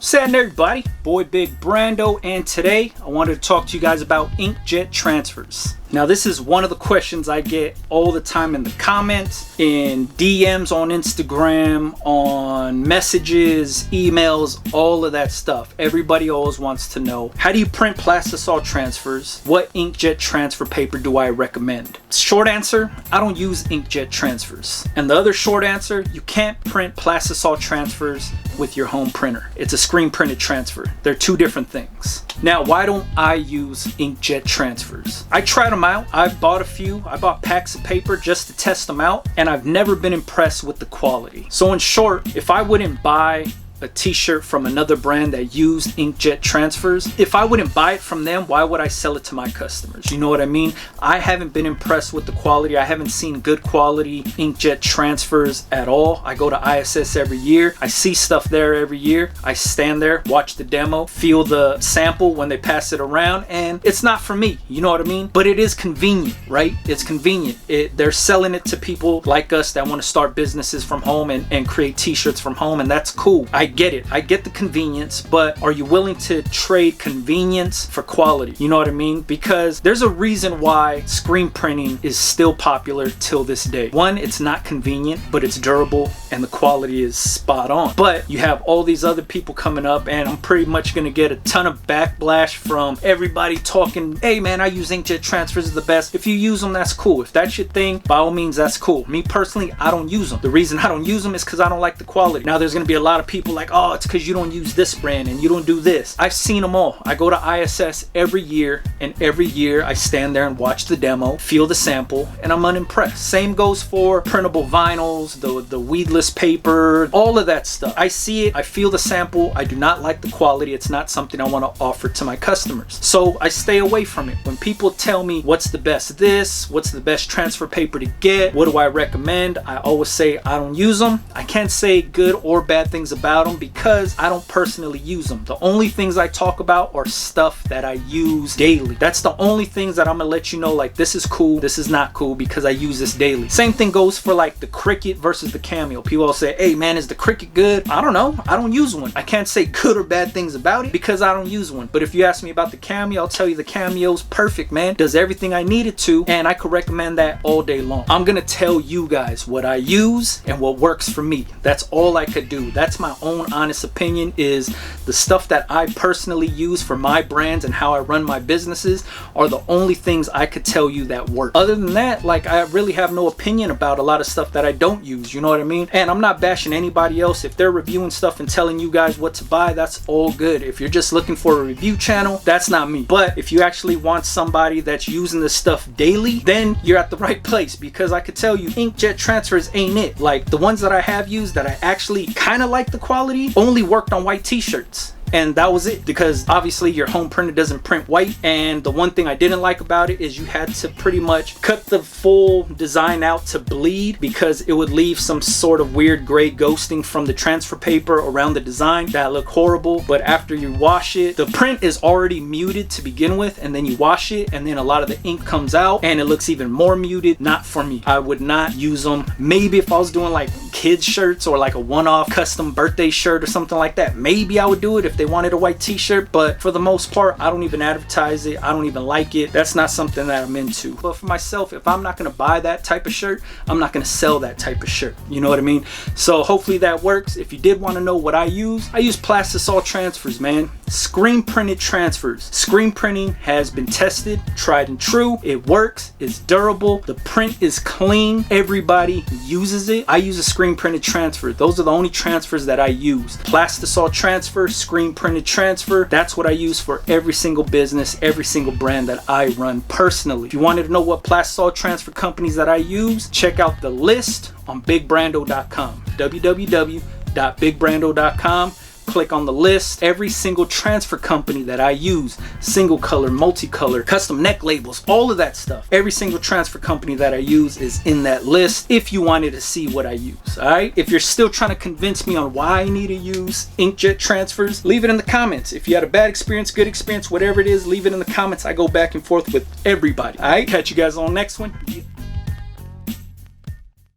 What's happening, everybody? Boy Big Brando, and today I wanted to talk to you guys about inkjet transfers. Now, this is one of the questions I get all the time in the comments, in DMs on Instagram, on messages, emails, all of that stuff. Everybody always wants to know, how do you print plastisol transfers? What inkjet transfer paper do I recommend? Short answer, I don't use inkjet transfers. And the other short answer, you can't print plastisol transfers with your home printer. It's a screen printed transfer. They're two different things. Now, why don't I use inkjet transfers? I tried them out. I've bought a few. I bought packs of paper just to test them out, and I've never been impressed with the quality. So in short, if I wouldn't buy a t-shirt from another brand that used inkjet transfers, if I wouldn't buy it from them, why would I sell it to my customers? You know what I mean? I haven't been impressed with the quality. I haven't seen good quality inkjet transfers at all. I go to ISS every year. I see stuff there every year. I stand there, watch the demo, feel the sample when they pass it around, and it's not for me. You know what I mean? But it is convenient, right? It's convenient. They're selling it to people like us that want to start businesses from home and create t-shirts from home, and that's cool. I get it. I get the convenience, but are you willing to trade convenience for quality? You know what I mean? Because there's a reason why screen printing is still popular till this day. One, it's not convenient, but it's durable and the quality is spot on. But you have all these other people coming up, and I'm pretty much going to get a ton of backlash from everybody talking, hey man, I use inkjet transfers, is the best. If you use them, that's cool. If that's your thing, by all means, that's cool. Me personally, I don't use them. The reason I don't use them is because I don't like the quality. Now, there's going to be a lot of people like, oh, it's because you don't use this brand and you don't do this. I've seen them all. I go to ISS every year, and every year I stand there and watch the demo, feel the sample, and I'm unimpressed. Same goes for printable vinyls, the weedless paper, all of that stuff. I see it, I feel the sample, I do not like the quality. It's not something I want to offer to my customers. So I stay away from it. When people tell me what's the best this, what's the best transfer paper to get, what do I recommend, I always say I don't use them. I can't say good or bad things about them because I don't personally use them. The only things I talk about are stuff that I use daily. That's the only things that I'm gonna let you know, like, this is cool, this is not cool, because I use this daily. Same thing goes for like the Cricut versus the Cameo. People will say, hey man, is the Cricut good? I don't know. I don't use one. I can't say good or bad things about it because I don't use one. But if you ask me about the Cameo, I'll tell you the Cameo's perfect, man. Does everything I need it to, and I could recommend that all day long. I'm gonna tell you guys what I use and what works for me. That's all I could do. That's my own honest opinion. Is the stuff that I personally use for my brands and how I run my businesses are the only things I could tell you that work. Other than that, like, I really have no opinion about a lot of stuff that I don't use. You know what I mean? And I'm not bashing anybody else. If they're reviewing stuff and telling you guys what to buy, that's all good. If you're just looking for a review channel, that's not me. But if you actually want somebody that's using this stuff daily, then you're at the right place, because I could tell you inkjet transfers ain't it. Like, the ones that I have used that I actually kind of like the quality only worked on white t-shirts. And that was it, because obviously your home printer doesn't print white. And the one thing I didn't like about it is you had to pretty much cut the full design out to bleed, because it would leave some sort of weird gray ghosting from the transfer paper around the design that looked horrible. But after you wash it, the print is already muted to begin with, and then you wash it and then a lot of the ink comes out and it looks even more muted. Not for me. I would not use them. Maybe if I was doing like kids shirts or like a one-off custom birthday shirt or something like that, maybe I would do it if they wanted a white t-shirt. But for the most part, I don't even advertise it. I don't even like it. That's not something that I'm into. But for myself, if I'm not going to buy that type of shirt, I'm not going to sell that type of shirt. You know what I mean? So hopefully that works. If you did want to know what I use plastisol transfers, man. Screen printed transfers. Screen printing has been tested, tried and true. It works. It's durable. The print is clean. Everybody uses it. I use a screen printed transfer. Those are the only transfers that I use. Plastisol transfer, screen printed transfer. That's what I use for every single business, every single brand that I run personally. If you wanted to know what plastisol transfer companies that I use, check out the list on bigbrando.com. www.bigbrando.com. Click on the list. Every single transfer company that I use, single color, multicolor, custom neck labels, all of that stuff. Every single transfer company that I use is in that list if you wanted to see what I use. All right. If you're still trying to convince me on why I need to use inkjet transfers, leave it in the comments. If you had a bad experience, good experience, whatever it is, leave it in the comments. I go back and forth with everybody. All right. Catch you guys on the next one.